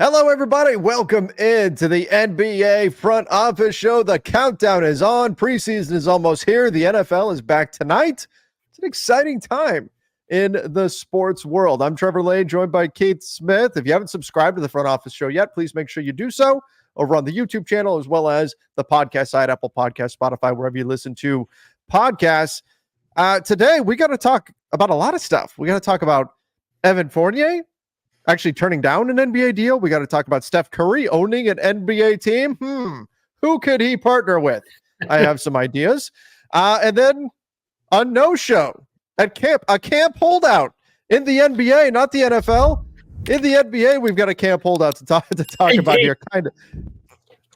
Hello, everybody. Welcome into the NBA Front Office Show. The countdown is on. Preseason is almost here. The NFL is back tonight. It's an exciting time in the sports world. I'm Trevor Lane, joined by Keith Smith. If you haven't subscribed to the Front Office Show yet, please make sure you do so over on the YouTube channel, as well as the podcast site, Apple Podcasts, Spotify, wherever you listen to podcasts. Today, we got to talk about a lot of stuff. We got to talk about Evan Fournier actually turning down an NBA deal. We got to talk about Steph Curry owning an NBA team. Who could he partner with? I have some ideas. And then a no-show at camp, a camp holdout in the NBA, not the NFL. In the NBA, we've got a camp holdout to talk about here. Kind of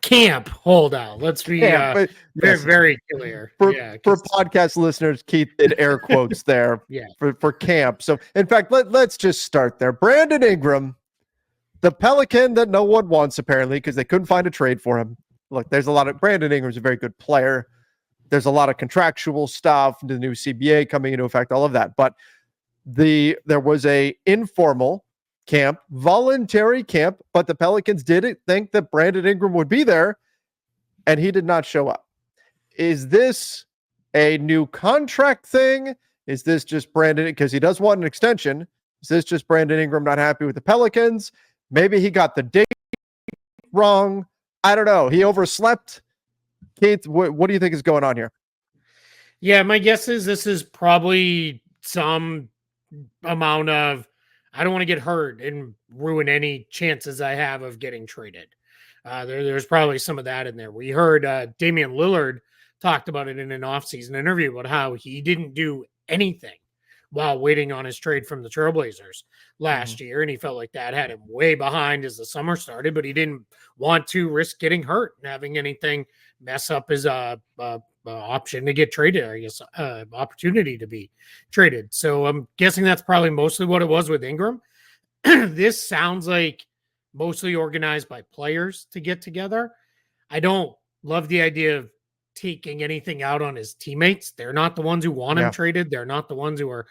camp holdout. Let's be very clear. For podcast listeners, Keith did air quotes there for camp. So, in fact, let's just start there. Brandon Ingram, the Pelican that no one wants, apparently, because they couldn't find a trade for him. Look, there's a lot of – Brandon Ingram's a very good player. There's a lot of contractual stuff, the new CBA coming into effect, all of that. But there was a informal camp, voluntary camp, but the Pelicans didn't think that Brandon Ingram would be there, and he did not show up. Is this a new contract thing? Is this just Brandon, because he does want an extension? Is this just Brandon Ingram not happy with the Pelicans? Maybe he got the date wrong. I don't know. He overslept. Keith, what do you think is going on here? Yeah, my guess is this is probably some amount of I don't want to get hurt and ruin any chances I have of getting traded. There's probably some of that in there. We heard Damian Lillard talked about it in an offseason interview about how he didn't do anything while waiting on his trade from the Trailblazers last year, and he felt like that had him way behind as the summer started, but he didn't want to risk getting hurt and having anything mess up his option to get traded, I guess, opportunity to be traded. So I'm guessing that's probably mostly what it was with Ingram. This sounds like mostly organized by players to get together. I don't love the idea of taking anything out on his teammates. They're not the ones who want him traded. They're not the ones who are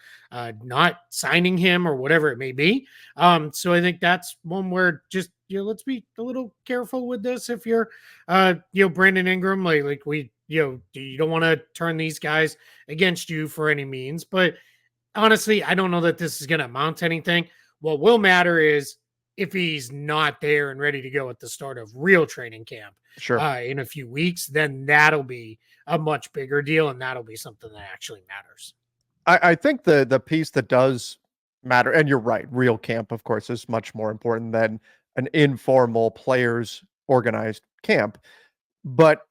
not signing him or whatever it may be. So I think that's one where just, let's be a little careful with this. If you're, Brandon Ingram, like we, you don't want to turn these guys against you for any means. But honestly, I don't know that this is going to amount to anything. What will matter is if he's not there and ready to go at the start of real training camp in a few weeks, then that'll be a much bigger deal, and that'll be something that actually matters. I think the piece that does matter, and you're right, real camp, of course, is much more important than an informal players organized camp. But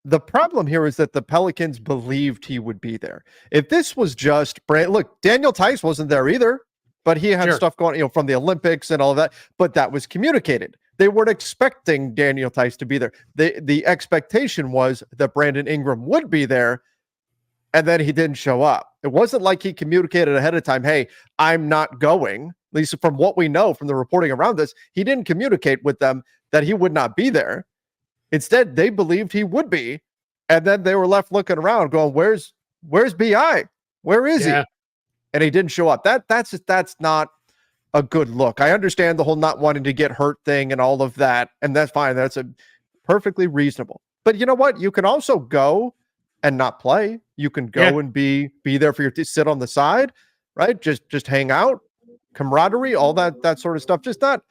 the problem here is that the Pelicans believed he would be there. If this was just look, Daniel Tice wasn't there either, but he had stuff going, from the Olympics and all of that, but that was communicated. They weren't expecting Daniel Tice to be there. The expectation was that Brandon Ingram would be there, and then he didn't show up. It wasn't like he communicated ahead of time, hey, I'm not going. At least from what we know from the reporting around this, he didn't communicate with them that he would not be there. Instead, they believed he would be, and then they were left looking around going, where's BI? Where is he? And he didn't show up. That's not a good look. I understand the whole not wanting to get hurt thing and all of that, and that's fine. That's a perfectly reasonable. But you know what? You can also go and not play. You can go and be there for sit on the side, right? Just hang out, camaraderie, all that sort of stuff. Just not.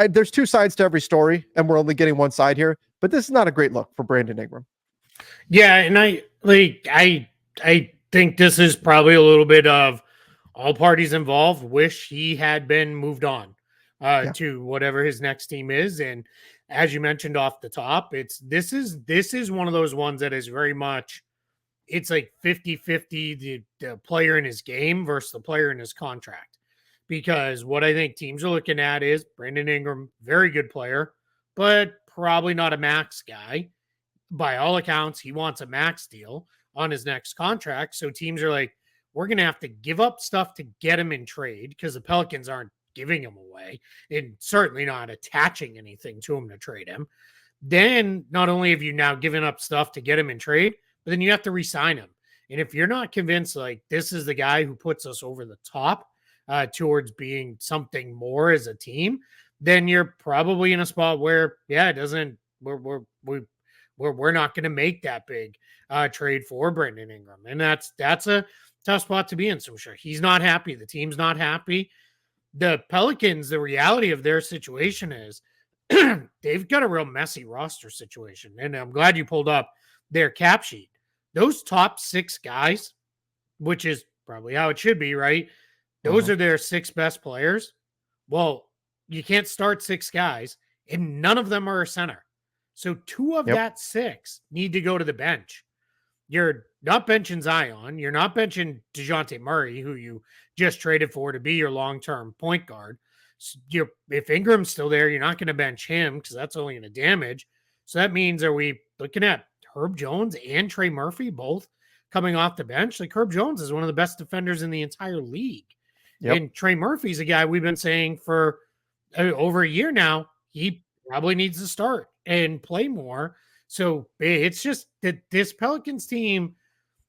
There's two sides to every story, and we're only getting one side here. But this is not a great look for Brandon Ingram. Yeah, and I think this is probably a little bit of all parties involved wish he had been moved on to whatever his next team is. And as you mentioned off the top, this is one of those ones that is very much, it's like 50-50 the player in his game versus the player in his contract. Because what I think teams are looking at is Brandon Ingram, very good player, but probably not a max guy. By all accounts, he wants a max deal on his next contract. So teams are like, we're going to have to give up stuff to get him in trade because the Pelicans aren't giving him away and certainly not attaching anything to him to trade him. Then not only have you now given up stuff to get him in trade, but then you have to re-sign him. And if you're not convinced, like, this is the guy who puts us over the top towards being something more as a team, then you're probably in a spot where, yeah, it doesn't, we're not going to make that big trade for Brandon Ingram. And that's a tough spot to be in. So I'm sure he's not happy. The team's not happy. The Pelicans, the reality of their situation is they've got a real messy roster situation. And I'm glad you pulled up their cap sheet. Those top 6 guys, which is probably how it should be, right? Those are their 6 best players. Well, you can't start 6 guys, and none of them are a center. So 2 of that 6 need to go to the bench. You're not benching Zion. You're not benching DeJounte Murray, who you just traded for to be your long-term point guard. So if Ingram's still there, you're not going to bench him because that's only going to damage. So that means, are we looking at Herb Jones and Trey Murphy both coming off the bench? Like, Herb Jones is one of the best defenders in the entire league. And Trey Murphy's a guy we've been saying for over a year now, he probably needs to start and play more. So it's just that this Pelicans team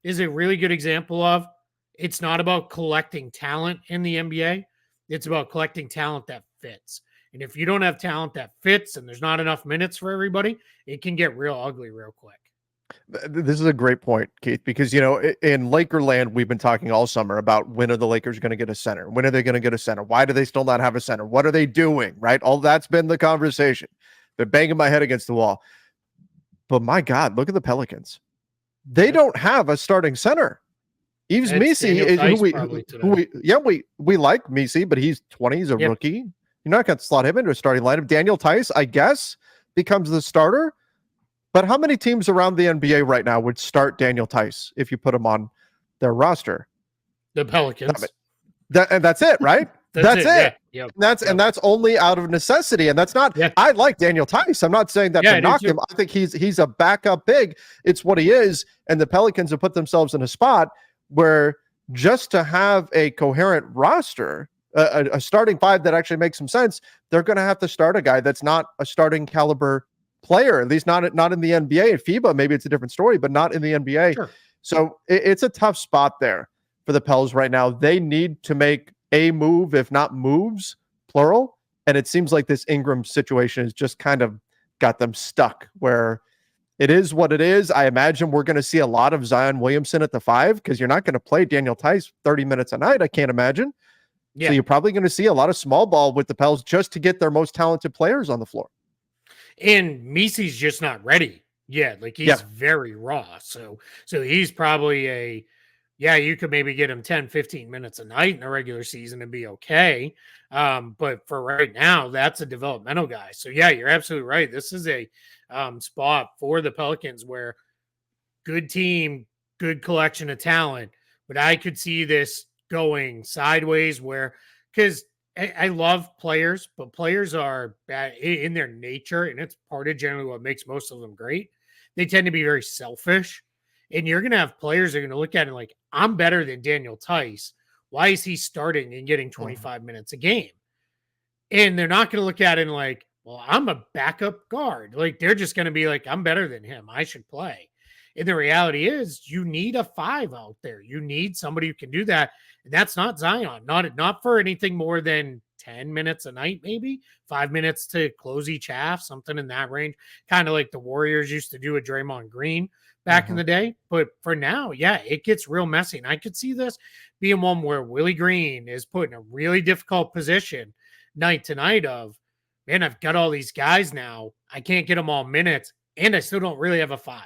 is a really good example of, it's not about collecting talent in the NBA. It's about collecting talent that fits. And if you don't have talent that fits and there's not enough minutes for everybody, it can get real ugly real quick. This is a great point, Keith, because, in Lakerland, we've been talking all summer about when are the Lakers going to get a center? When are they going to get a center? Why do they still not have a center? What are they doing? Right? All that's been the conversation. Been banging my head against the wall. But my God, look at the Pelicans. They don't have a starting center. Yves Missi is we like Missi, but he's 20. He's a rookie. You're not going to slot him into a starting lineup. Daniel Tice, I guess, becomes the starter. But how many teams around the NBA right now would start Daniel Tice if you put him on their roster? The Pelicans. And that's it, right? that's it. Yeah. And that's only out of necessity. And that's not. I like Daniel Tice. I'm not saying that to knock him. I think he's a backup big. It's what he is. And the Pelicans have put themselves in a spot where just to have a coherent roster, a starting 5 that actually makes some sense, they're going to have to start a guy that's not a starting caliber player, at least not in the NBA. At FIBA, maybe it's a different story, but not in the NBA. Sure. So it's a tough spot there for the Pels right now. They need to make a move, if not moves, plural. And it seems like this Ingram situation has just kind of got them stuck where it is what it is. I imagine we're going to see a lot of Zion Williamson at the 5 because you're not going to play Daniel Tice 30 minutes a night. I can't imagine. Yeah. So you're probably going to see a lot of small ball with the Pels just to get their most talented players on the floor. And Missi's just not ready yet. Like, he's very raw. So he's probably you could maybe get him 10, 15 minutes a night in the regular season and be okay. But for right now, that's a developmental guy. So yeah, you're absolutely right. This is a spot for the Pelicans where good team, good collection of talent, but I could see this going sideways because I love players, but players are bad in their nature, and it's part of generally what makes most of them great. They tend to be very selfish, and you're going to have players that are going to look at it like, I'm better than Daniel Tice. Why is he starting and getting 25 minutes a game? And they're not going to look at it like, well, I'm a backup guard. Like, they're just going to be like, I'm better than him. I should play. And the reality is, you need a 5 out there. You need somebody who can do that. And that's not Zion, not for anything more than 10 minutes a night, maybe 5 minutes to close each half, something in that range, kind of like the Warriors used to do with Draymond Green back in the day. But for now, it gets real messy. And I could see this being one where Willie Green is put in a really difficult position night to night of, man, I've got all these guys now. I can't get them all minutes, and I still don't really have a 5.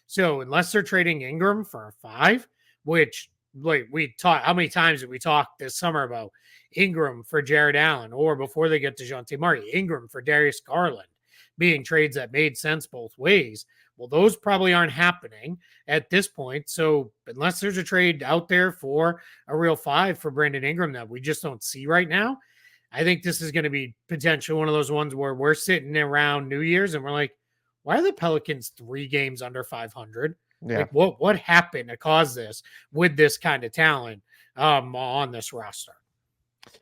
So unless they're trading Ingram for a 5, which, like, we talked, how many times did we talk this summer about Ingram for Jared Allen, or before they get to DeJounte Murray, Ingram for Darius Garland, being trades that made sense both ways? Well, those probably aren't happening at this point. So unless there's a trade out there for a real 5 for Brandon Ingram that we just don't see right now, I think this is going to be potentially one of those ones where we're sitting around New Year's and we're like, why are the Pelicans 3 games under 500? Yeah. Like, what happened to cause this with this kind of talent on this roster?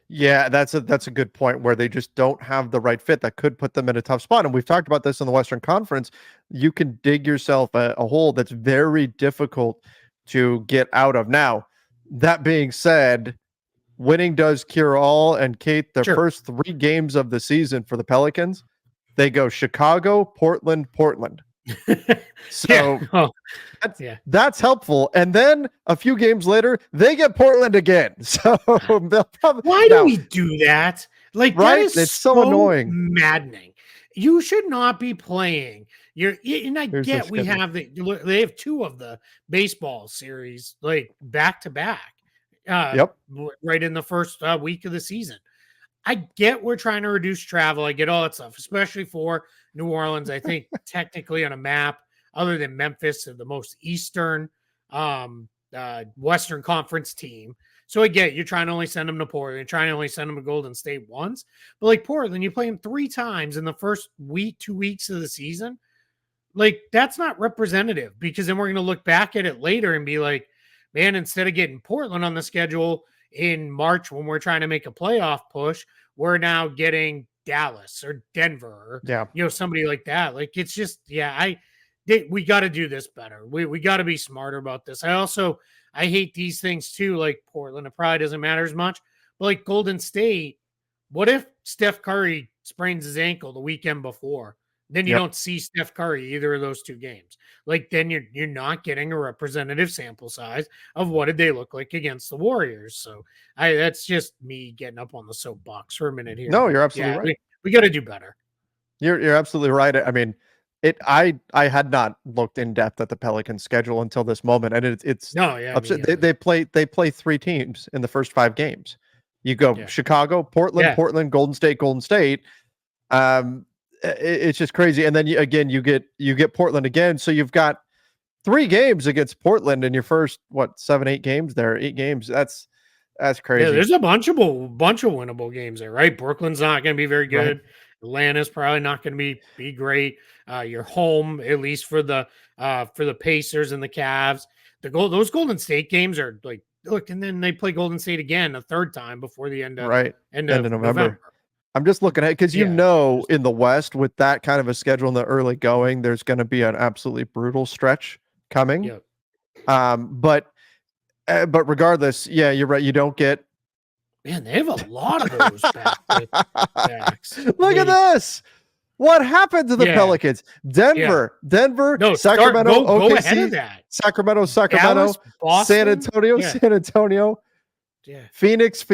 Yeah, that's a good point where they just don't have the right fit that could put them in a tough spot. And we've talked about this in the Western Conference. You can dig yourself a hole that's very difficult to get out of. Now, that being said, winning does cure all. And Kate, their Sure. first 3 games of the season for the Pelicans, they go Chicago, Portland, Portland. So Oh, that's helpful. And then a few games later, they get Portland again. So they'll probably, why do we do that? Like, right? that is It's so annoying. maddening. You should not be playing. And I Here's get we schedule. have they have 2 of the baseball series like back to back. Yep. Right in the first week of the season. I get we're trying to reduce travel. I get all that stuff, especially for New Orleans. I think technically on a map, other than Memphis, the most eastern Western Conference team. So I get you're trying to only send them to Portland. You're trying to only send them to Golden State once. But like Portland, you play them 3 times in the first week, 2 weeks of the season. Like, that's not representative, because then we're going to look back at it later and be like, man, instead of getting Portland on the schedule in March when we're trying to make a playoff push, we're now getting Dallas or Denver or somebody like that. Like, it's just, we got to do this better. We got to be smarter about this. I hate these things too. Like Portland, it probably doesn't matter as much, but like Golden State, what if Steph Curry sprains his ankle the weekend before? Then you don't see Steph Curry either of those 2 games. Like, then you're not getting a representative sample size of what did they look like against the Warriors. So that's just me getting up on the soapbox for a minute here. No, you're absolutely right. We got to do better. You're absolutely right. I mean, I had not looked in depth at the Pelicans schedule until this moment, and it's they play 3 teams in the first 5 games. You go Chicago, Portland, Portland, Golden State, Golden State. It's just crazy. And then you get Portland again. So you've got 3 games against Portland in your first 7-8 games there, 8 games. That's crazy. Yeah, there's a bunch of winnable games there, right? Brooklyn's not going to be very good. Right. Atlanta's probably not going to be great. You're home, at least for the Pacers and the Cavs. Those Golden State games are like, look, and then they play Golden State again a 3rd time before the end of November. I'm just looking at it because in the West, with that kind of a schedule in the early going, there's going to be an absolutely brutal stretch coming. Yep. But regardless, you're right. You don't get. Man, they have a lot of those backs. Look at this. What happened to the Pelicans? Denver, no, Sacramento, go ahead of that. Sacramento, Dallas, Boston, San Antonio, Phoenix.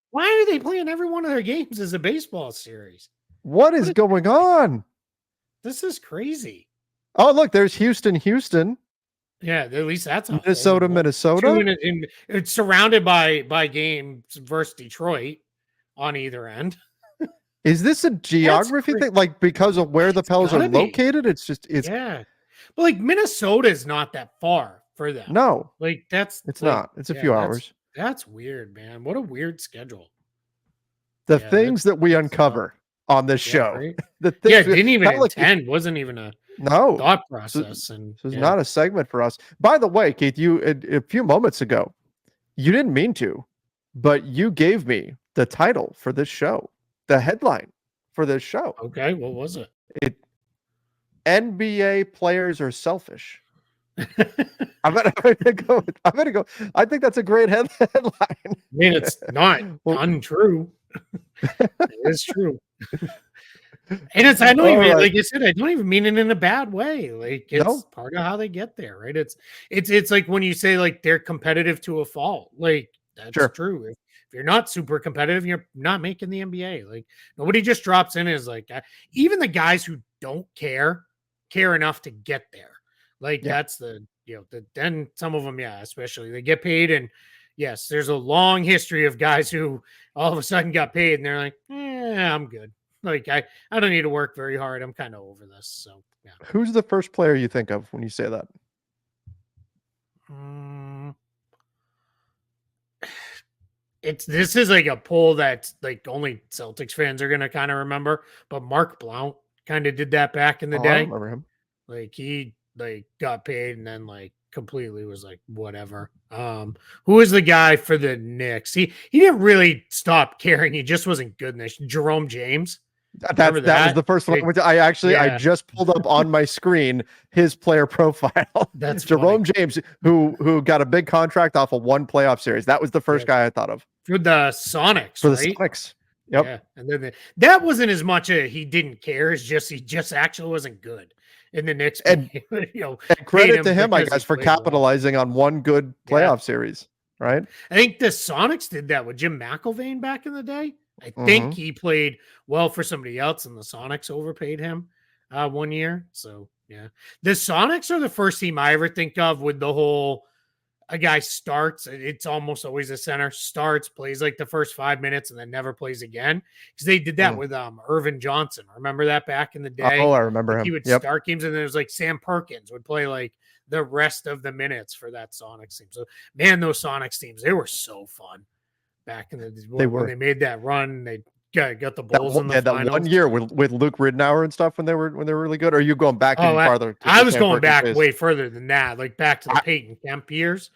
Why are they playing every one of their games as a baseball series? What is going on? This is crazy. Oh, look, there's Houston. Yeah, at least that's Minnesota. It's surrounded by games versus Detroit on either end. Is this a geography thing? Like, because of where the Pels are located? It's but like Minnesota is not that far for them. No, like it's not. It's a few hours. That's weird, man. What a weird schedule. The things that we uncover on this show. Right? The things didn't even intend. Wasn't even a thought process. This is not a segment for us. By the way, Keith, you a few moments ago, you didn't mean to, but you gave me the title for this show, the headline for this show. Okay, what was it? NBA players are selfish. I'm gonna go. I think that's a great headline. I mean, it's not untrue. It is true. And I don't even like I said, I don't even mean it in a bad way. Like, it's part of how they get there, right? It's like when you say like they're competitive to a fault. Like, that's true. If you're not super competitive, you're not making the NBA. Like, nobody just drops in as like even the guys who don't care enough to get there. Like, that's then some of them, especially they get paid. And yes, there's a long history of guys who all of a sudden got paid and they're like, I'm good. Like, I don't need to work very hard. I'm kind of over this. So, yeah. Who's the first player you think of when you say that? This is like a poll that like only Celtics fans are going to kind of remember, but Mark Blount kind of did that back in the day. I remember him. Like, he got paid and then like completely was like whatever. Who is the guy for the Knicks? He didn't really stop caring. He just wasn't good in this. Jerome James. That Remember was the that? first one. I Yeah, just pulled up on my screen his player profile. that's funny. Jerome James, who got a big contract off of one playoff series. That was the first guy I thought of For the Sonics, for the right? Sonics. Yep. Yeah, and then that wasn't as much a he didn't care. It's just he just actually wasn't good, and the Knicks, And, and and paid credit him to him, I because he guess, for played well. capitalizing on one good Yeah. playoff series. Right. I think the Sonics did that with Jim McElvain back in the day. I think he played well for somebody else, and the Sonics overpaid him 1 year. So yeah, the Sonics are the first team I ever think of with the whole a guy starts, it's almost always a center, starts, plays like the first 5 minutes, and then never plays again. Because they did that with Irvin Johnson. Remember that back in the day? Oh, I remember like him. He would Yep. start games, and then it was like Sam Perkins would play like the rest of the minutes for that Sonics team. So man, those Sonics teams, they were so fun back in the when they made that run. They got the Bulls in the finals. That 1 year with Luke Ridnour and stuff when they were really good. Or are you going back even farther? I was going back way further than that, like back to the Peyton Kemp years.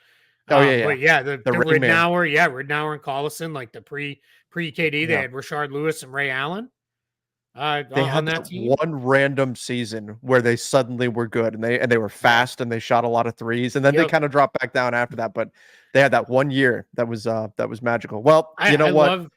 Oh yeah. But yeah, the Ridnour, Ridnour and Collison, like the pre KD, they had Rashard Lewis and Ray Allen. They had that team. One random season where they suddenly were good, and they were fast and they shot a lot of threes, and then they kind of dropped back down after that. But they had that 1 year that was magical. Well, you know what?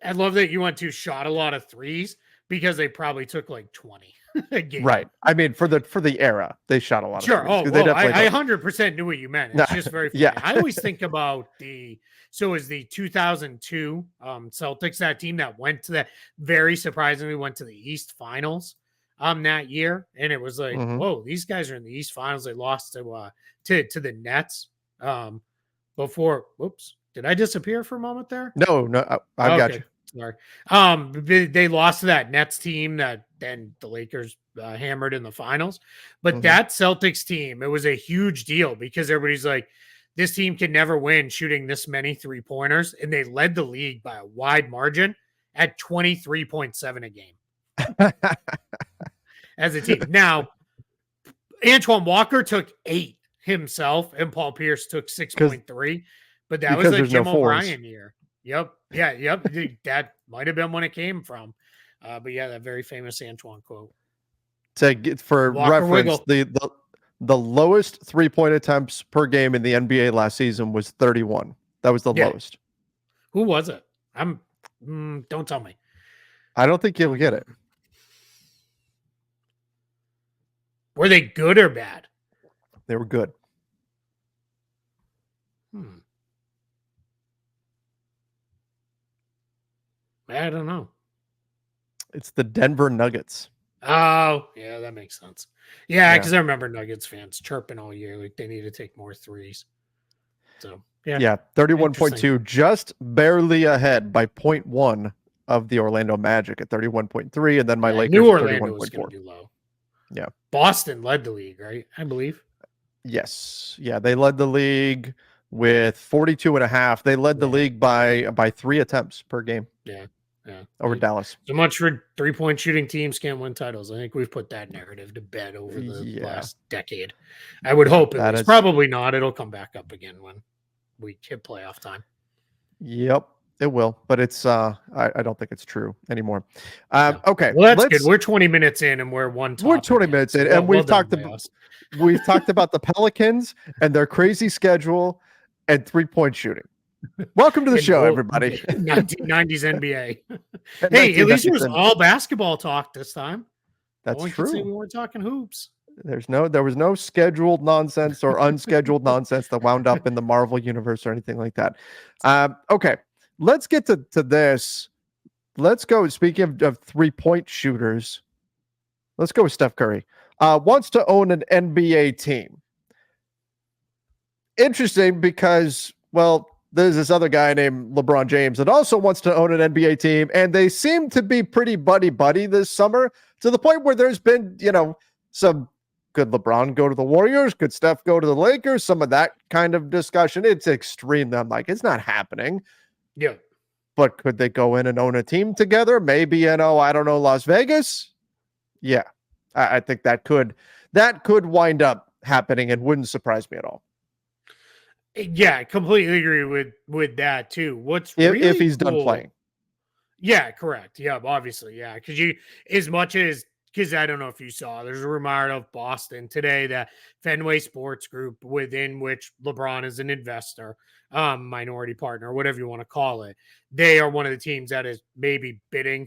I love that you went to shot a lot of threes because they probably took like 20 a game. Right. I mean, for the era, they shot a lot of threes. I 100% knew what you meant. It's just very funny. I always think about the 2002 Celtics, that team that went to that, very surprisingly went to the East Finals that year, and it was like, whoa, these guys are in the East Finals. They lost to the Nets before. Whoops, did I disappear for a moment there? No, I got you. Sorry. They lost to that Nets team that then the Lakers hammered in the finals. But that Celtics team, it was a huge deal because everybody's like, this team can never win shooting this many 3-pointers. And they led the league by a wide margin at 23.7 a game as a team. Now, Antoine Walker took 8 himself, and Paul Pierce took 6.3. But that was like Jim O'Brien year. Yep. That might have been when it came from. But yeah, that very famous Antoine quote. For reference, the lowest 3-point attempts per game in the NBA last season was 31. That was the lowest. Who was it? Don't tell me. I don't think you'll get it. Were they good or bad? They were good. I don't know. It's the Denver Nuggets. Oh, yeah, that makes sense. Yeah, because I remember Nuggets fans chirping all year like they need to take more threes. So, yeah, 31.2, just barely ahead by 0.1 of the Orlando Magic at 31.3, and then my Lakers New at Orlando was going to be low. Yeah. Boston led the league, right? I believe. Yes. Yeah, they led the league with 42.5. They led the league by 3 attempts per game. Yeah. Over Dallas. So much for 3-point shooting teams can't win titles. I think we've put that narrative to bed over the last decade. I would hope it's probably not. It'll come back up again when we hit playoff time. Yep, it will. But it's I don't think it's true anymore. Okay. Well, that's good. We're 20 minutes in and we're 20 minutes in, and we've talked about the Pelicans and their crazy schedule and 3-point shooting. Welcome to the show, everybody. 1990s NBA. Hey, at least it was all basketball talk this time. That's true. We weren't talking hoops. There was no scheduled nonsense or unscheduled nonsense that wound up in the Marvel universe or anything like that. Okay, let's get to this. Let's go. Speaking of 3-point shooters, let's go with Steph Curry. Wants to own an NBA team. Interesting because, well, there's this other guy named LeBron James that also wants to own an NBA team, and they seem to be pretty buddy-buddy this summer to the point where there's been, some could LeBron go to the Warriors? Could Steph go to the Lakers? Some of that kind of discussion. It's extreme. I'm like, it's not happening. Yeah. But could they go in and own a team together? Maybe, I don't know, Las Vegas? Yeah. I think that could wind up happening and wouldn't surprise me at all. Yeah, I completely agree with that too. What's if he's done playing. Yeah, correct. Yeah, obviously. Yeah. Because I don't know if you saw, there's a rumor out of Boston today that Fenway Sports Group, within which LeBron is an investor, minority partner, whatever you want to call it, they are one of the teams that is maybe bidding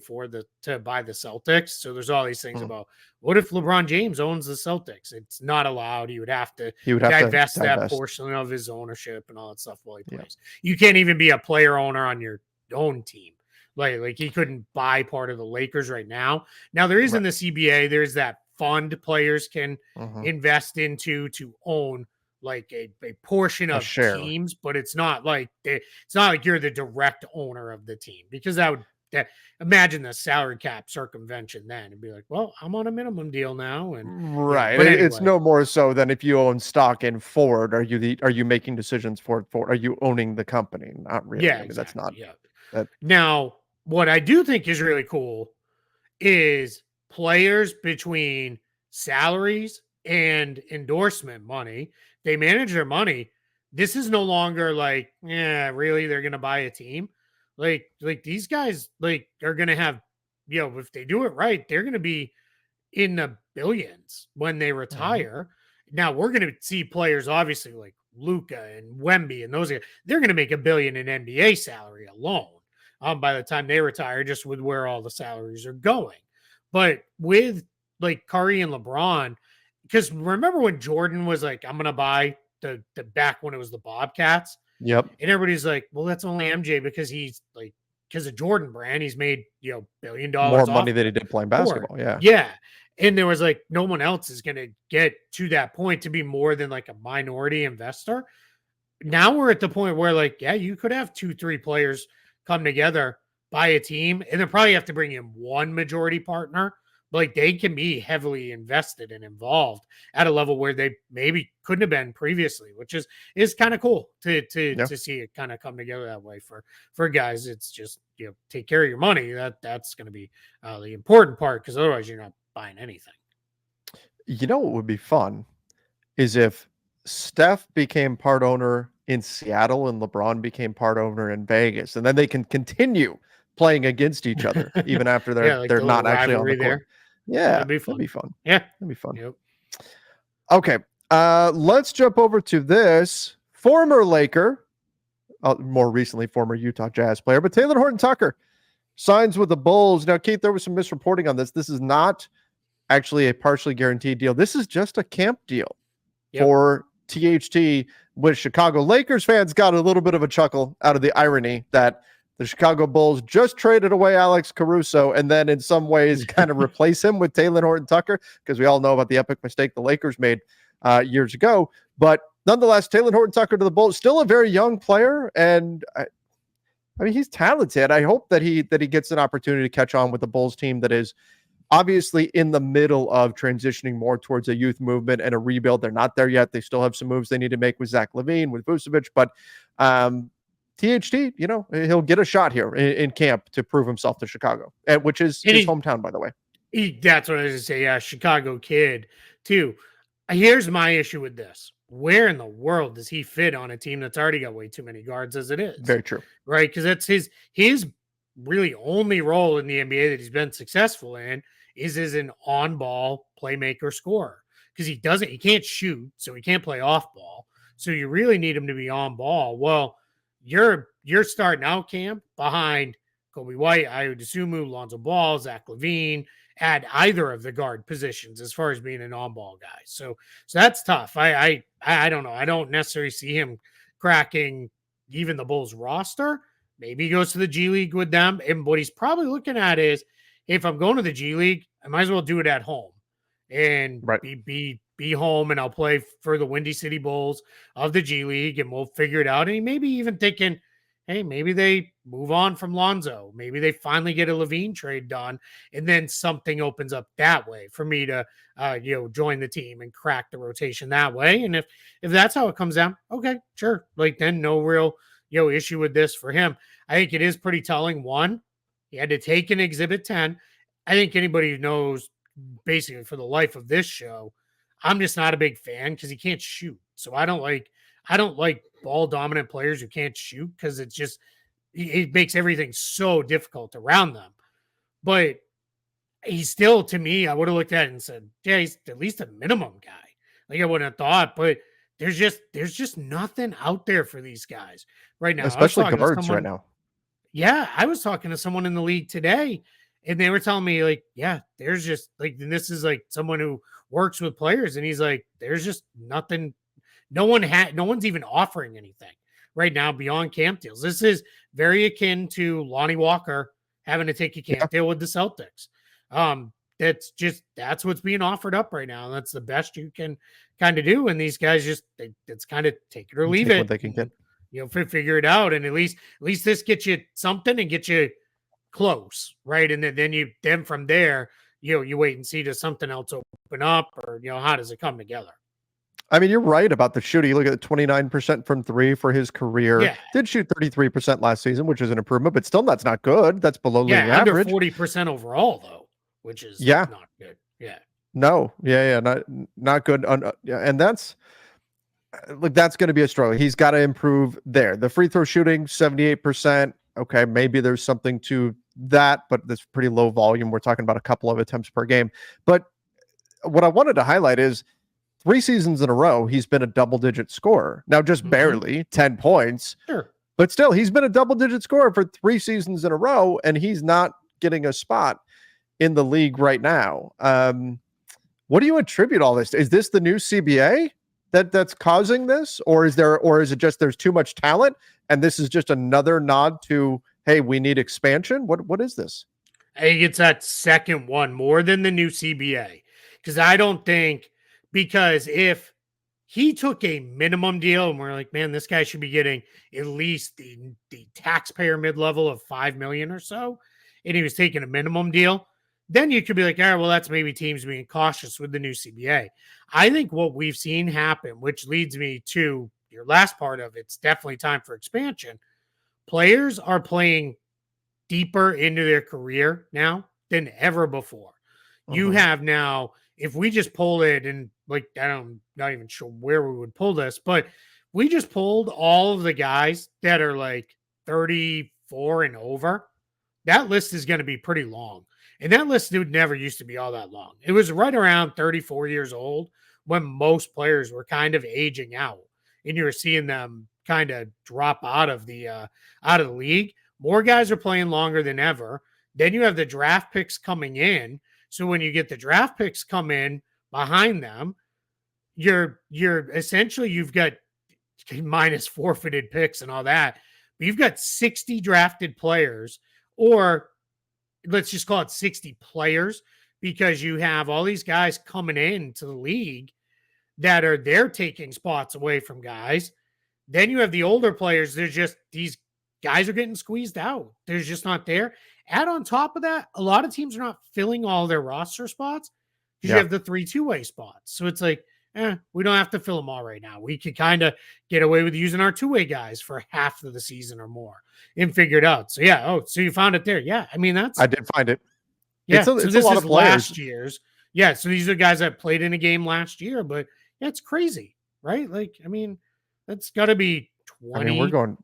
to buy the Celtics. So there's all these things Mm. about what if LeBron James owns the Celtics? It's not allowed. He would have to He would have to divest that divest. portion of his ownership and all that stuff while he Yeah. plays. You can't even be a player owner on your own team. Like he couldn't buy part of the Lakers right now. Now there is in Right. the CBA, there's that fund players can Mm-hmm. invest into to own like a portion A of share. teams, but it's not like you're the direct owner of the team, because imagine the salary cap circumvention then and be like, well, I'm on a minimum deal now. And Right. but It's anyway, no more so than if you own stock in Ford. Are you making decisions for Ford? Are you owning the company? Not really. yeah, I mean, that's exactly. not Yeah. that. Now, what I do think is really cool is players between salaries and endorsement money. They manage their money. This is no longer like, yeah, really, they're gonna buy a team. Like these guys are gonna have, if they do it right, they're gonna be in the billions when they Mhm. retire. Now we're gonna see players obviously like Luca and Wemby and those guys, they're gonna make $1 billion in NBA salary alone. By the time they retire, just with where all the salaries are going. But with like Curry and LeBron, because remember when Jordan was like, I'm gonna buy the back when it was the Bobcats, Yep. and everybody's like, well, that's only MJ because he's like, because of Jordan brand, he's made $1 billion More off money than he did playing for it. basketball. Yeah. Yeah. And there was like, no one else is gonna get to that point to be more than like a minority investor. Now we're at the point where like, yeah, you could have 2, 3 players come together, buy a team, and then probably have to bring in one majority partner. But like they can be heavily invested and involved at a level where they maybe couldn't have been previously, which is kind of cool Yeah. to see it kind of come together that way for guys. It's just, take care of your money. That's going to be the important part, because otherwise you're not buying anything. You know what would be fun is if Steph became part owner in Seattle and LeBron became part owner in Vegas, and then they can continue playing against each other even after Yeah, they're like they're the little not actually on the rivalry court. there. Yeah, That'd be that'd fun. be fun. Yeah. That'd be fun. Yep. Okay, let's jump over to this former Laker, more recently former Utah Jazz player, but Talen Horton-Tucker signs with the Bulls. Now, Keith, there was some misreporting on this. This is not actually a partially guaranteed deal. This is just a camp deal for THT, which Chicago Lakers fans got a little bit of a chuckle out of the irony that the Chicago Bulls just traded away Alex Caruso and then in some ways kind of replace him with Talen Horton-Tucker, because we all know about the epic mistake the Lakers made years ago. But nonetheless, Talen Horton-Tucker to the Bulls, still a very young player, and I mean, he's talented. I hope that he gets an opportunity to catch on with the Bulls team that is obviously in the middle of transitioning more towards a youth movement and a rebuild. They're not there yet. They still have some moves they need to make with Zach LaVine, with Vucevic, but THT, he'll get a shot here in camp to prove himself to Chicago, which is his hometown, by the way. That's what I was going to say. Yeah, Chicago kid, too. Here's my issue with this. Where in the world does he fit on a team that's already got way too many guards as it is? Very true. Right? Because that's his really only role in the NBA that he's been successful in is as an on-ball playmaker scorer. Because he can't shoot, so he can't play off ball. So you really need him to be on ball. Well, you're starting out camp behind Kobe White, Ayo Dosunmu, Lonzo Ball, Zach LaVine, at either of the guard positions as far as being an on-ball guy. So that's tough. I don't know. I don't necessarily see him cracking even the Bulls roster. Maybe he goes to the G League with them. And what he's probably looking at is, if I'm going to the G League, I might as well do it at home and be home, and I'll play for the Windy City Bulls of the G League, and we'll figure it out. And maybe even thinking, hey, maybe they move on from Lonzo. Maybe they finally get a LaVine trade done, and then something opens up that way for me to, join the team and crack the rotation that way. And if that's how it comes down, okay, sure. Like then no real, issue with this for him. I think it is pretty telling. One, he had to take an Exhibit 10. I think anybody who knows, basically for the life of this show, I'm just not a big fan because he can't shoot. So I don't like ball dominant players who can't shoot, because it makes everything so difficult around them. But he's still, to me, I would have looked at it and said, yeah, he's at least a minimum guy. Like I wouldn't have thought, but there's just nothing out there for these guys right now. Especially guards right now. Yeah, I was talking to someone in the league today, and they were telling me, like, yeah, there's just like, and this is like someone who works with players, and he's like, there's just nothing. No one's even offering anything right now beyond camp deals. This is very akin to Lonnie Walker having to take a camp deal with the Celtics. That's what's being offered up right now. And that's the best you can kind of do. And these guys it's kind of take it or leave it. What they can get. Figure it out. And at least this gets you something and get you close, right? And then from there, you wait and see, does something else open up, or how does it come together? I mean, you're right about the shooting. You look at the 29% from three for his career. Yeah. Did shoot 33% last season, which is an improvement, but still that's not good. That's below league average. Under 40% overall though, which is not good. Yeah. No. Yeah. Not good. And that's going to be a struggle. He's got to improve there. The free throw shooting, 78%. Okay, maybe there's something to that, but that's pretty low volume. We're talking about a couple of attempts per game. But what I wanted to highlight is 3 seasons in a row, he's been a double-digit scorer. Now, just barely, 10 points. Sure. But still, he's been a double-digit scorer for 3 seasons in a row, and he's not getting a spot in the league right now. What do you attribute all this to? Is this the new CBA that's causing this? Or is it just there's too much talent, and this is just another nod to, hey, we need expansion? What is this? I think it's that second one more than the new CBA. Because I don't think... Because if he took a minimum deal and we're like, man, this guy should be getting at least the taxpayer mid-level of $5 million or so, and he was taking a minimum deal, then you could be like, all right, well, that's maybe teams being cautious with the new CBA. I think what we've seen happen, which leads me to your last part of it's definitely time for expansion. Players are playing deeper into their career now than ever before. You have now, if we just pull it, and like, I'm not even sure where we would pull this, but we just pulled all of the guys that are like 34 and over, that list is going to be pretty long. And that list never used to be all that long. It was right around 34 years old when most players were kind of aging out, and you were seeing them kind of drop out of the league. More guys are playing longer than ever. Then you have the draft picks coming in. So when you get the draft picks come in behind them, you're essentially, you've got minus forfeited picks and all that, but you've got 60 drafted players, or let's just call it 60 players, because you have all these guys coming into the league that they're taking spots away from guys. Then you have the older players. They're just, these guys are getting squeezed out. They're just not there. Add on top of that, a lot of teams are not filling all their roster spots because you have the 3 two-way spots. So it's like, we don't have to fill them all right now. We could kind of get away with using our two-way guys for half of the season or more and figure it out. So yeah, so you found it there. Yeah, I mean, I did find it. Yeah, so this is last year's. Yeah, so these are guys that played in a game last year, but yeah, it's crazy, right? Like, I mean, that's got to be 20. I mean, we're going.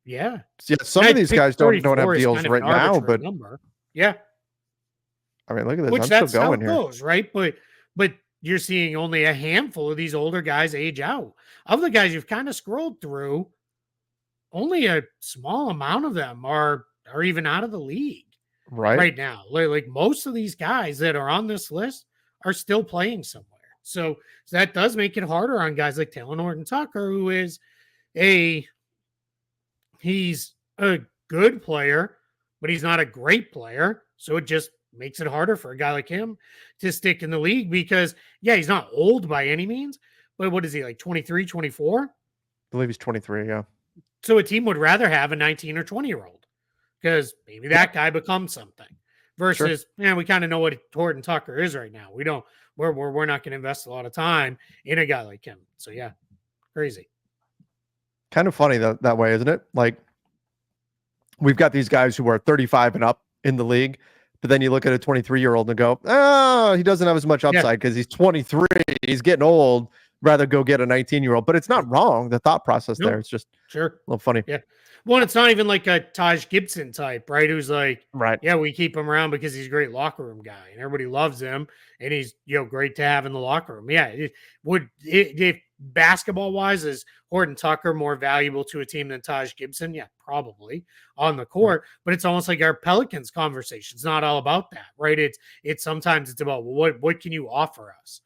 Yeah. Some of these guys don't have deals right now, but yeah. I mean, look at this. I'm still going here. Goes, right? But you're seeing only a handful of these older guys age out. Of the guys you've kind of scrolled through, only a small amount of them are even out of the league right now. Like most of these guys that are on this list are still playing somewhere. So that does make it harder on guys like Talen Horton-Tucker, who is he's a good player, but he's not a great player. So it just makes it harder for a guy like him to stick in the league because, yeah, he's not old by any means, but what is he, like 23, 24? I believe he's 23, yeah. So a team would rather have a 19 or 20-year-old because maybe that guy becomes something versus, we kind of know what Horton-Tucker is right now. We're not going to invest a lot of time in a guy like him. So, yeah, crazy. Kind of funny that way, isn't it? Like, we've got these guys who are 35 and up in the league, but then you look at a 23-year-old and go, he doesn't have as much upside because he's 23. He's getting old. rather go get a 19-year-old. But it's not wrong, the thought process there. No, It's just sure. a little funny. Yeah. Well, it's not even like a Taj Gibson type, right? Who's like, Right. yeah, we keep him around because he's a great locker room guy and everybody loves him and he's, great to have in the locker room. Yeah. If basketball wise, is HortonTucker more valuable to a team than Taj Gibson? Yeah, probably on the court, but it's almost like our Pelicans conversation. It's not all about that, right? It's sometimes it's about, well, what can you offer us?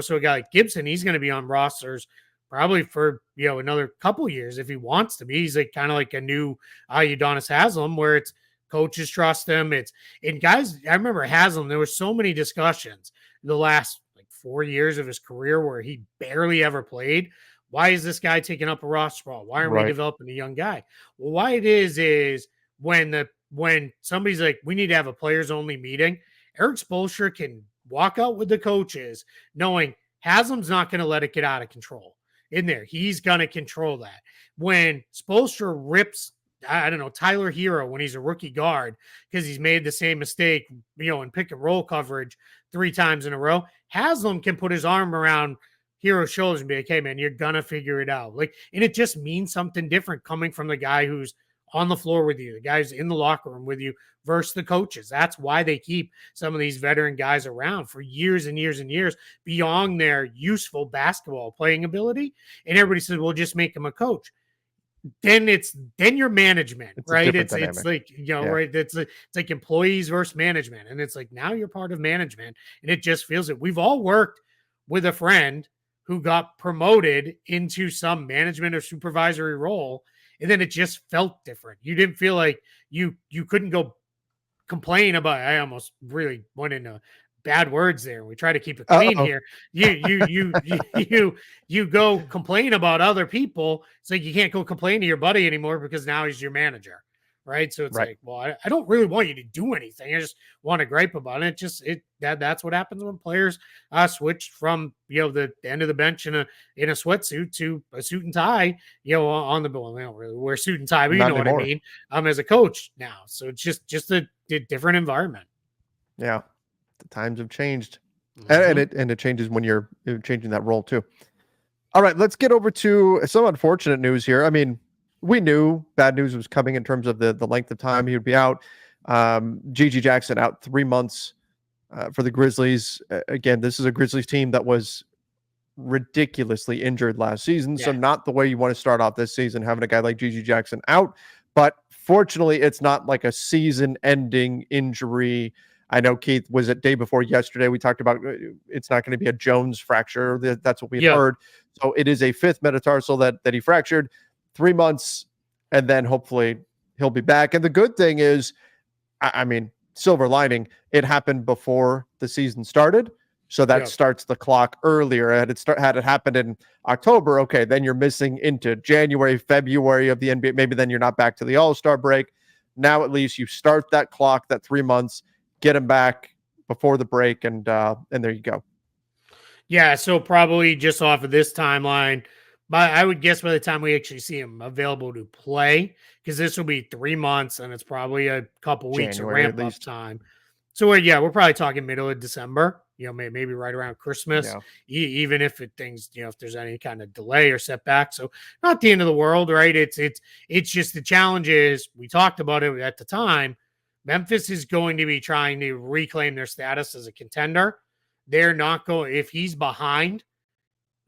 So a guy like Gibson, he's going to be on rosters probably for another couple years if he wants to be. He's like kind of like a new Udonis Haslem, where it's coaches trust him. And guys, I remember Haslem. There were so many discussions the last like 4 years of his career where he barely ever played. Why is this guy taking up a roster spot? Why aren't we developing a young guy? Well, why it is when somebody's like, we need to have a players only meeting, Eric Spoelstra can walk out with the coaches knowing Haslam's not going to let it get out of control in there. He's going to control that. When Spoelstra rips, I don't know, Tyler Hero when he's a rookie guard because he's made the same mistake, in pick and roll coverage 3 times in a row, Haslam can put his arm around Hero's shoulders and be like, hey, man, you're going to figure it out. And it just means something different coming from the guy who's on the floor with you, the guys in the locker room with you versus the coaches. That's why they keep some of these veteran guys around for years and years and years beyond their useful basketball playing ability. And everybody says, well, just make him a coach. Then your management, right? It's like, right. It's like employees versus management. And it's like, now you're part of management. And it just feels that we've all worked with a friend who got promoted into some management or supervisory role. And then it just felt different. You didn't feel like you couldn't go complain about. I almost really went into bad words there. We try to keep it clean here. You go complain about other people. It's like you can't go complain to your buddy anymore because now he's your manager, right? So it's like, well, I don't really want you to do anything. I just want to gripe about it. That's what happens when players switch from the end of the bench in a sweatsuit to a suit and tie. On the bill. They don't really wear suit and tie, but Not you know anymore. what I mean. As a coach now, so it's just a different environment. Yeah, the times have changed, and it changes when you're changing that role too. All right, let's get over to some unfortunate news here. I mean, we knew bad news was coming in terms of the length of time he would be out. GG Jackson out 3 months for the Grizzlies. Again, this is a Grizzlies team that was ridiculously injured last season, so not the way you want to start off this season, having a guy like GG Jackson out. But fortunately, it's not like a season-ending injury. I know Keith was at day before yesterday. We talked about it's not going to be a Jones fracture. That's what we heard. So it is a 5th metatarsal that he fractured. 3 months, and then hopefully he'll be back. And the good thing is, I mean, silver lining, it happened before the season started. So that starts the clock earlier. Had it happened in October, okay, then you're missing into January, February of the NBA. Maybe then you're not back to the All-Star break. Now at least you start that clock, that 3 months, get him back before the break, and there you go. Yeah, so probably just off of this timeline, but I would guess by the time we actually see him available to play, because this will be 3 months and it's probably a couple weeks of ramp up time. So we're probably talking middle of December, maybe right around Christmas, even if things, if there's any kind of delay or setback. So not the end of the world, right? It's just the challenge is, we talked about it at the time, Memphis is going to be trying to reclaim their status as a contender. They're not going, if he's behind,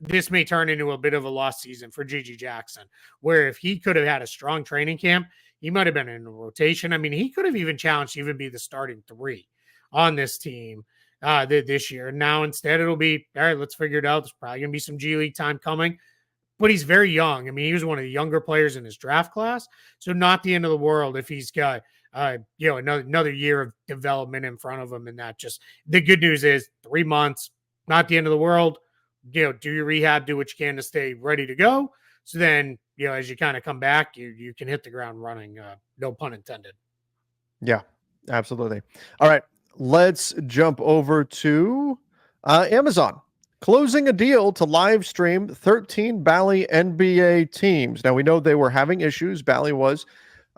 this may turn into a bit of a lost season for GG Jackson, where if he could have had a strong training camp, he might have been in a rotation. I mean, he could have even challenged to even be the starting 3 on this team this year. Now, instead, it'll be, all right, let's figure it out. There's probably going to be some G League time coming, but he's very young. I mean, he was one of the younger players in his draft class, so not the end of the world if he's got another year of development in front of him. And that just, the good news is 3 months, not the end of the world. Do your rehab, do what you can to stay ready to go. So then, as you kind of come back, you can hit the ground running. No pun intended. Yeah, absolutely. All right, let's jump over to Amazon closing a deal to live stream 13 Bally NBA teams. Now we know they were having issues. Bally was,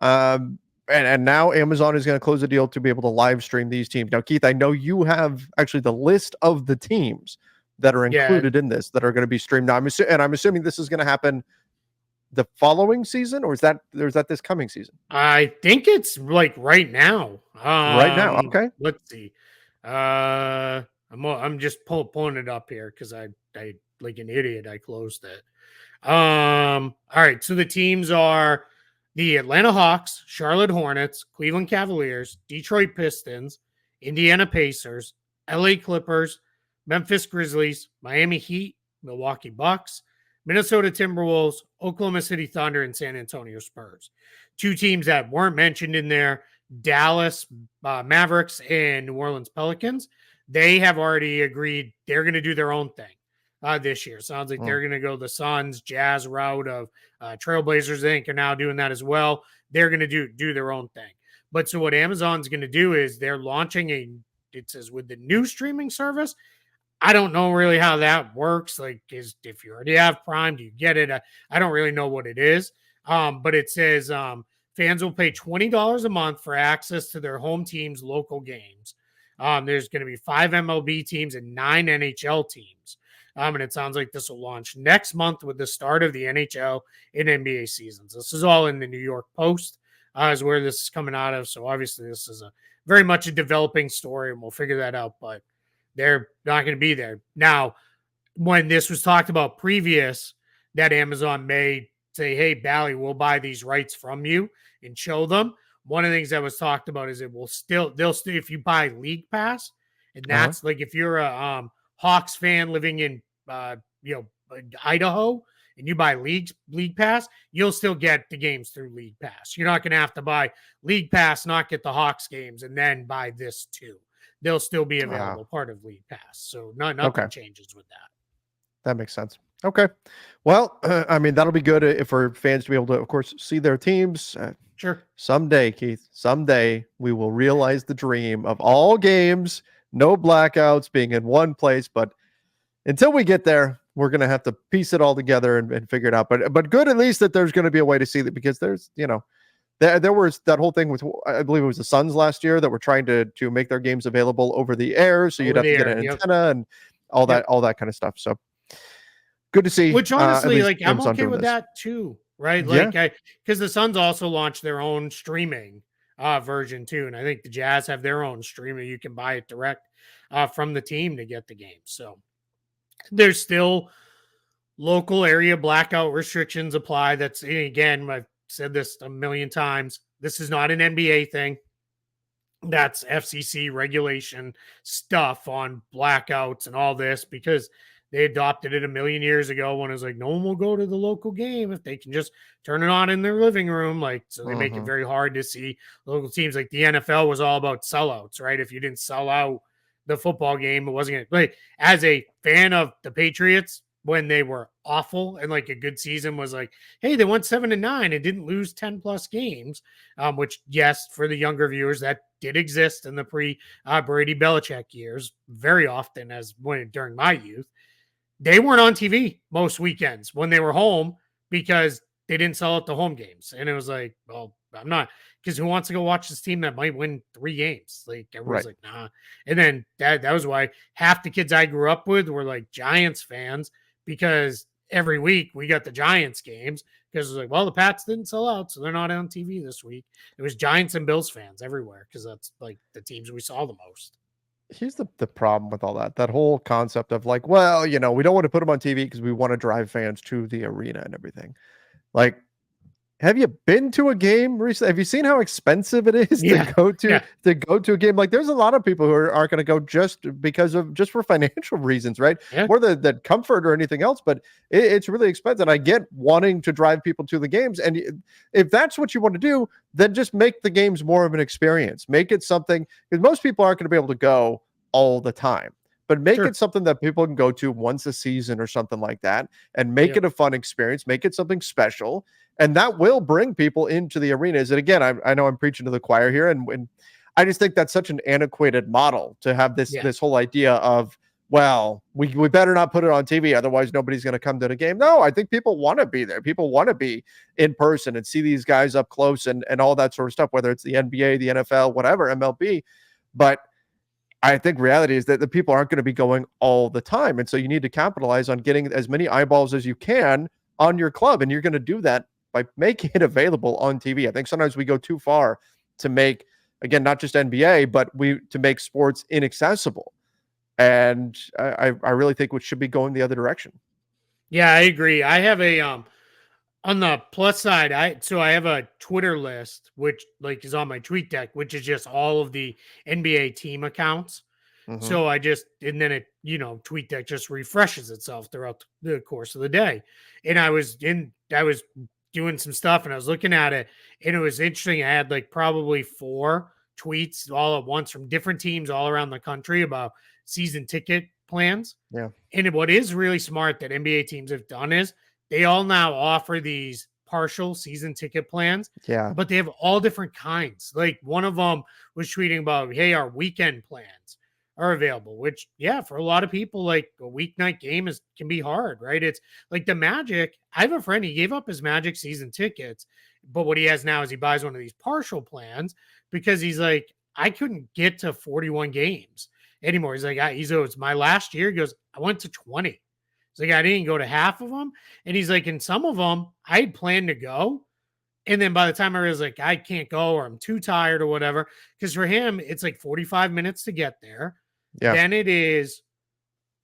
and now Amazon is going to close a deal to be able to live stream these teams. Now, Keith, I know you have actually the list of the teams, that are Yeah, included in this that are going to be streamed now. I'm assuming this is going to happen the following season, or is that this coming season? I think it's like right now. Right now. Okay. Let's see. I'm just pulling it up here because I like an idiot. I closed it. All right. So the teams are the Atlanta Hawks, Charlotte Hornets, Cleveland Cavaliers, Detroit Pistons, Indiana Pacers, LA Clippers, Memphis Grizzlies, Miami Heat, Milwaukee Bucks, Minnesota Timberwolves, Oklahoma City Thunder, and San Antonio Spurs. Two teams that weren't mentioned in there, Dallas Mavericks and New Orleans Pelicans. They have already agreed they're going to do their own thing this year. Sounds like they're going to go the Suns Jazz route of Trailblazers Inc. are now doing that as well. They're going to do their own thing. But so what Amazon's going to do is they're launching it says with the new streaming service. I don't know really how that works. Like, if you already have Prime, do you get it? I don't really know what it is. But it says fans will pay $20 a month for access to their home team's local games. There's going to be 5 MLB teams and 9 NHL teams. And it sounds like this will launch next month with the start of the NHL and NBA seasons. This is all in the New York Post, is where this is coming out of. So obviously, this is very much a developing story, and we'll figure that out. But they're not going to be there. Now, when this was talked about previous, that Amazon may say, hey, Bally, we'll buy these rights from you and show them. One of the things that was talked about is they'll still, if you buy League Pass, and that's like if you're a Hawks fan living in, Idaho, and you buy League Pass, you'll still get the games through League Pass. You're not going to have to buy League Pass, not get the Hawks games, and then buy this too. They'll still be available, part of League Pass. So nothing changes with that. That makes sense. Okay. Well, I mean, that'll be good for fans to be able to, of course, see their teams. Sure. Someday, Keith, someday we will realize the dream of all games, no blackouts, being in one place. But until we get there, we're going to have to piece it all together and figure it out. But good at least that there's going to be a way to see that, because there's, there was that whole thing with, I believe it was the Suns last year that were trying to make their games available over the air. So you'd have to get an antenna and all that kind of stuff. So good to see. Which honestly, like, I'm okay with that too, right? Like, because the Suns also launched their own streaming version too. And I think the Jazz have their own streaming. You can buy it direct from the team to get the game. So there's still local area blackout restrictions apply. That's, again, I've said this a million times. This is not an NBA thing. That's FCC regulation stuff on blackouts and all this, because they adopted it a million years ago when it was like, no one will go to the local game if they can just turn it on in their living room. Like, so they make it very hard to see local teams. Like the NFL was all about sellouts, right? If you didn't sell out the football game, it wasn't going to, like, as a fan of the Patriots, when they were awful and like a good season was like, hey, they went 7-9 and didn't lose 10 plus games, which, yes, for the younger viewers, that did exist in the Brady Belichick years very often, during my youth. They weren't on TV most weekends when they were home because they didn't sell out the home games. And it was like, well, I'm not, because who wants to go watch this team that might win 3 games? Like, everyone's like, nah. And then that was why half the kids I grew up with were like Giants fans, because every week we got the Giants games, because it was like, well, the Pats didn't sell out, so they're not on TV this week. It was Giants and Bills fans everywhere, because that's like the teams we saw the most. Here's the problem with all that whole concept of like, well, we don't want to put them on TV because we want to drive fans to the arena and everything. Like, have you been to a game recently? Have you seen how expensive it is to go to a game? Like, there's a lot of people who aren't going to go just for financial reasons, right? More than comfort or anything else, but it's really expensive. I get wanting to drive people to the games. And if that's what you want to do, then just make the games more of an experience. Make it something, because most people aren't going to be able to go all the time. But make it something that people can go to once a season or something like that, and make it a fun experience, make it something special. And that will bring people into the arenas. And again, I know I'm preaching to the choir here, and I just think that's such an antiquated model to have this whole idea of, well, we better not put it on TV, otherwise nobody's going to come to the game. No, I think people want to be there. People want to be in person and see these guys up close and all that sort of stuff, whether it's the NBA, the NFL, whatever, MLB. But I think reality is that the people aren't going to be going all the time. And so you need to capitalize on getting as many eyeballs as you can on your club. And you're going to do that by making it available on TV. I think sometimes we go too far to make, again, not just NBA, but to make sports inaccessible. And I really think we should be going the other direction. Yeah, I agree. I have on the plus side, I have a Twitter list, which like is on my tweet deck, which is just all of the NBA team accounts. Mm-hmm. So and then it, tweet deck just refreshes itself throughout the course of the day. And I was doing some stuff and I was looking at it and it was interesting. I had like probably 4 tweets all at once from different teams all around the country about season ticket plans. Yeah. And what is really smart that NBA teams have done is they all now offer these partial season ticket plans. Yeah. But they have all different kinds. Like one of them was tweeting about, hey, our weekend plans are available, which, yeah, for a lot of people, like a weeknight game can be hard, right? It's like the Magic. I have a friend, he gave up his Magic season tickets, but what he has now is he buys one of these partial plans because he's like, I couldn't get to 41 games anymore. He's like, it's my last year. He goes, I went to 20. He's like, I didn't go to half of them. And he's like, in some of them, I had planned to go. And then by the time I was like, I can't go or I'm too tired or whatever. Because for him, it's like 45 minutes to get there. Yeah. Then it is,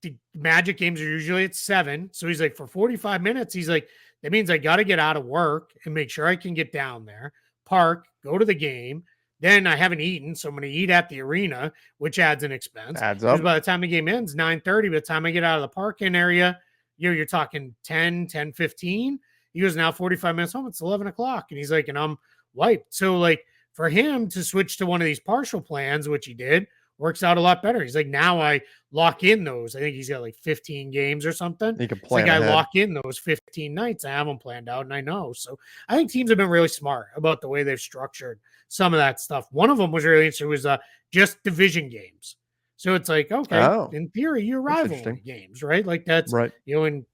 the Magic games are usually at 7. So he's like, for 45 minutes, he's like, that means I got to get out of work and make sure I can get down there, park, go to the game. Then I haven't eaten, so I'm going to eat at the arena, which adds an expense. Adds up. Because by the time the game ends, 9:30, by the time I get out of the parking area, you're talking 10:15. He goes, now 45 minutes home, it's 11 o'clock. And he's like, and I'm wiped. So like for him to switch to one of these partial plans, which he did, works out a lot better. He's like, now I lock in those. I think he's got like 15 games or something. You can plan I lock in those 15 nights. I have them planned out and I know. So I think teams have been really smart about the way they've structured some of that stuff. One of them was really interesting, was just division games. So it's like, okay, in theory, you're rivalry games, right? Like that's, right. In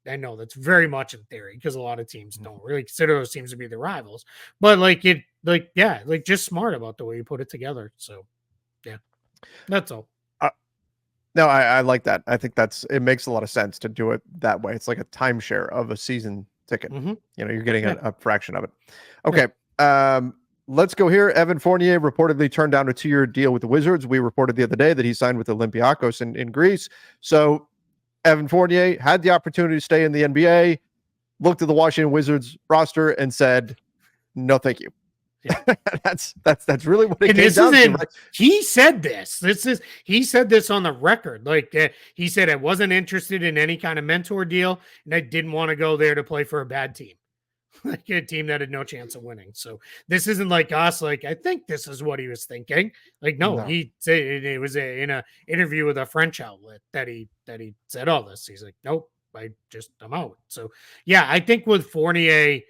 I know that's very much in theory because a lot of teams don't really consider those teams to be the rivals, but just smart about the way you put it together. So yeah, that's all. No, I like that. I think it makes a lot of sense to do it that way. It's like a timeshare of a season ticket. Mm-hmm. You're getting a fraction of it. Okay. Yeah. Let's go here. Evan Fournier reportedly turned down a 2-year deal with the Wizards. We reported the other day that he signed with Olympiacos in Greece. So Evan Fournier had the opportunity to stay in the NBA, looked at the Washington Wizards roster and said, no, thank you. Yeah. that's really what it came down to. Right? He said this. He said this on the record. Like he said, I wasn't interested in any kind of mentor deal, and I didn't want to go there to play for a bad team, like a team that had no chance of winning. So this isn't like us. Like I think this is what he was thinking. Like no. He said it was in a interview with a French outlet that he said all this. He's like, nope, I'm out. So yeah, I think with Fournier,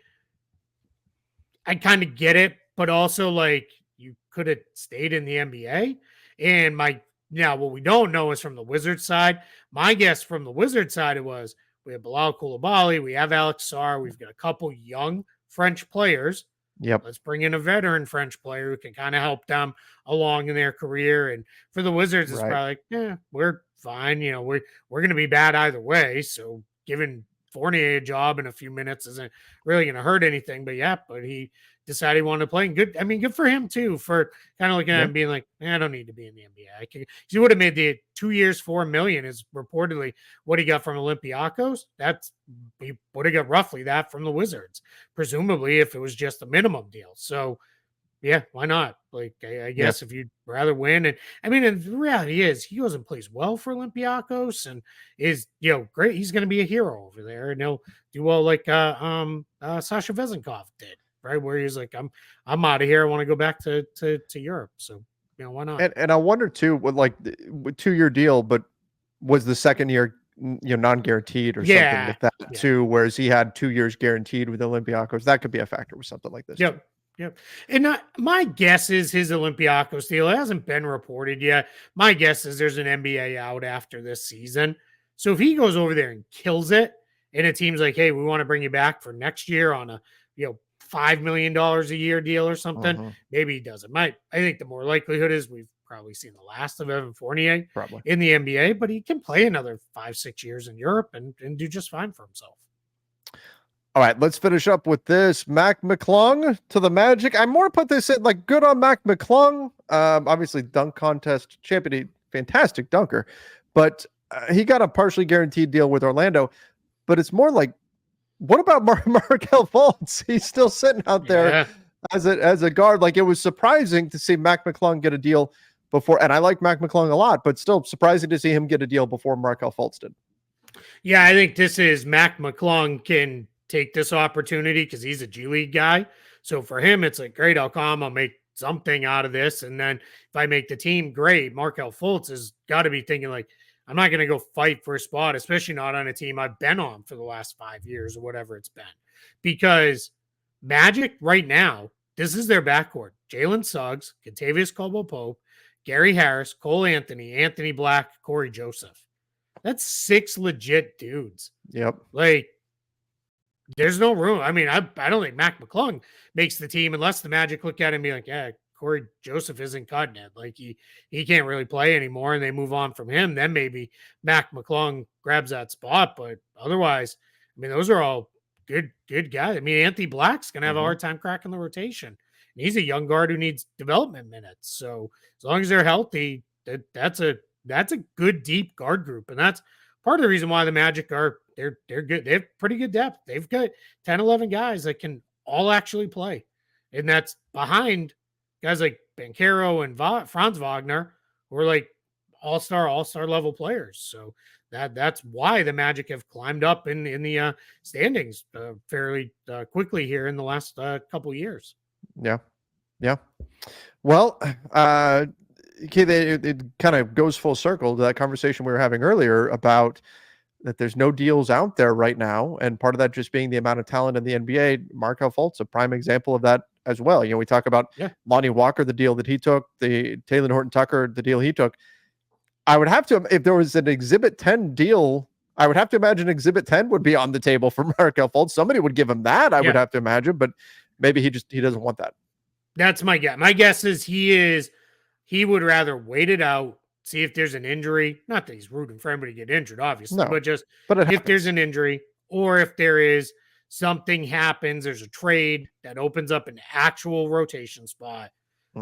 I kind of get it, but also like you could have stayed in the NBA. And what we don't know is from the Wizards side. My guess from the Wizards side, it was we have Bilal Coulibaly, we have Alex Sarr, we've got a couple young French players. Yep. Let's bring in a veteran French player who can kind of help them along in their career. And for the Wizards, it's probably like, yeah, we're fine. We're going to be bad either way. So giving Fournier a job in a few minutes isn't really going to hurt anything. But he decided he wanted to play. And good for him too, for kind of looking at him being like, I don't need to be in the NBA. He would have made the 2 years, $4 million is reportedly what he got from Olympiacos. He would have got roughly that from the Wizards, presumably if it was just a minimum deal. So yeah, why not? Like, I guess if you'd rather win. And and the reality is he goes and plays well for Olympiacos and is, great. He's going to be a hero over there and he'll do well like Sasha Vezenkov did, right? Where he's like, I'm out of here. I want to go back to Europe. So, why not? And I wonder too, with 2-year deal, but was the second year, non-guaranteed or something like that too, whereas he had 2 years guaranteed with Olympiacos. That could be a factor with something like this. Yep. Yep. And my guess is his Olympiacos deal, it hasn't been reported yet. My guess is there's an NBA out after this season. So if he goes over there and kills it, and a team's like, hey, we want to bring you back for next year on a, $5 million a year deal or something, maybe he doesn't. I think the more likelihood is we've probably seen the last of Evan Fournier Probably. in the NBA, but he can play another 5-6 years in Europe and do just fine for himself. All right, let's finish up with this. Mac McClung to the Magic. I more put this in like good on Mac McClung. Obviously, dunk contest champion, fantastic dunker, but he got a partially guaranteed deal with Orlando. But it's more like, what about Markelle Fultz? He's still sitting out there as a guard. Like, it was surprising to see Mac McClung get a deal before, and I like Mac McClung a lot, but still surprising to see him get a deal before Markelle Fultz did. Yeah, I think this is Mac McClung can take this opportunity because he's a G League guy. So for him, it's like, great, I'll come, I'll make something out of this. And then if I make the team, great. Markelle Fultz has got to be thinking like, I'm not going to go fight for a spot, especially not on a team I've been on for the last 5 years or whatever it's been. Because Magic right now, this is their backcourt. Jalen Suggs, Kentavious Caldwell-Pope, Gary Harris, Cole Anthony, Anthony Black, Corey Joseph. That's 6 legit dudes. Yep. Like, there's no room. I mean, I don't think Mac McClung makes the team unless the Magic look at him and be like, yeah, Corey Joseph isn't cutting it. Like, he can't really play anymore, and they move on from him. Then maybe Mac McClung grabs that spot. But otherwise, I mean, those are all good guys. I mean, Anthony Black's going to have a hard time cracking the rotation. And he's a young guard who needs development minutes. So as long as they're healthy, that's a good deep guard group. And that's part of the reason why the Magic are they're good. They have pretty good depth. They've got 10, 11 guys that can all actually play. And that's behind guys like Banchero and Franz Wagner, who are like all-star level players. So that's why the Magic have climbed up in the standings fairly quickly here in the last couple years. Yeah. Well, it kind of goes full circle to that conversation we were having earlier about that there's no deals out there right now, and part of that just being the amount of talent in the NBA. Markelle Fultz, a prime example of that as well. You know, we talk about Lonnie Walker, the deal that he took, the Talen Horton-Tucker, the deal he took. I would have to, if there was an Exhibit 10 deal, I would have to imagine Exhibit 10 would be on the table for Markelle Fultz. Somebody would give him that, I would have to imagine, but maybe he doesn't want that. That's my guess. My guess is he would rather wait it out, see if there's an injury. Not that he's rooting for anybody to get injured, obviously, but if there's an injury or if there is something happens, there's a trade that opens up an actual rotation spot,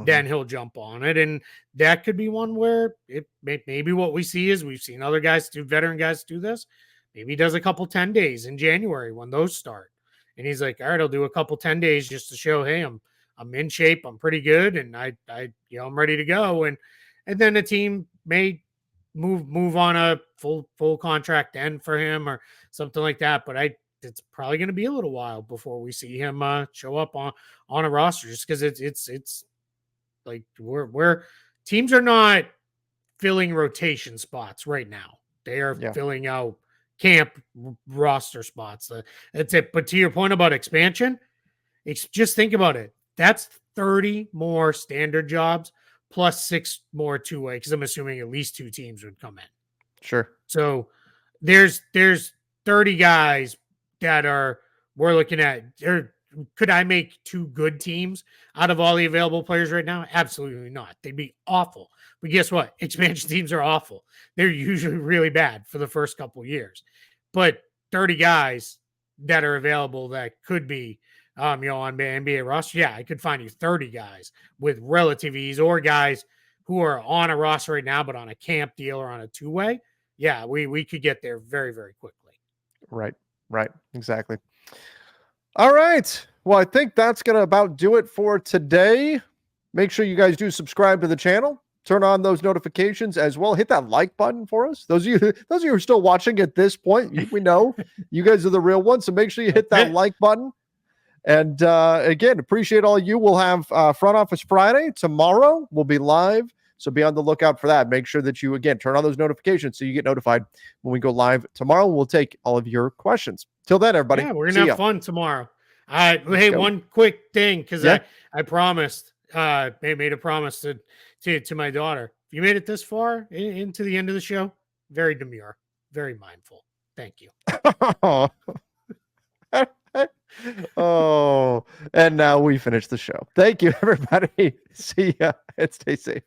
then he'll jump on it. And that could be one where maybe what we see is we've seen other guys do, veteran guys do this. Maybe he does a couple 10 days in January when those start. And he's like, all right, I'll do a couple 10 days just to show, hey, I'm in shape. I'm pretty good. And I'm ready to go. And then the team may move on a full contract end for him or something like that. But it's probably going to be a little while before we see him show up on a roster, just because it's like we're teams are not filling rotation spots right now. They are filling out camp roster spots. That's it. But to your point about expansion, just think about it. That's 30 more standard jobs plus 6 more two-way, because I'm assuming at least 2 teams would come in. Sure. So there's 30 guys that we're looking at. Could I make 2 good teams out of all the available players right now? Absolutely not. They'd be awful. But guess what? Expansion teams are awful. They're usually really bad for the first couple of years. But 30 guys that are available that could be on the NBA roster, I could find you 30 guys with relative ease, or guys who are on a roster right now but on a camp deal or on a two-way. Yeah, we could get there very, very quickly. Right. Exactly. All right. Well, I think that's going to about do it for today. Make sure you guys do subscribe to the channel. Turn on those notifications as well. Hit that like button for us. Those of you who are still watching at this point, we know you guys are the real ones. So make sure you hit that like button. And again, appreciate all of you. We'll have Front Office Friday tomorrow. We'll be live. So be on the lookout for that. Make sure that you, again, turn on those notifications so you get notified when we go live tomorrow. We'll take all of your questions. Till then, everybody. Yeah, we're going to have fun tomorrow. Hey, one quick thing, because I promised, made a promise to my daughter. If you made it this far into the end of the show, very demure, very mindful. Thank you. Oh, and now we finish the show. Thank you, everybody. See ya and stay safe.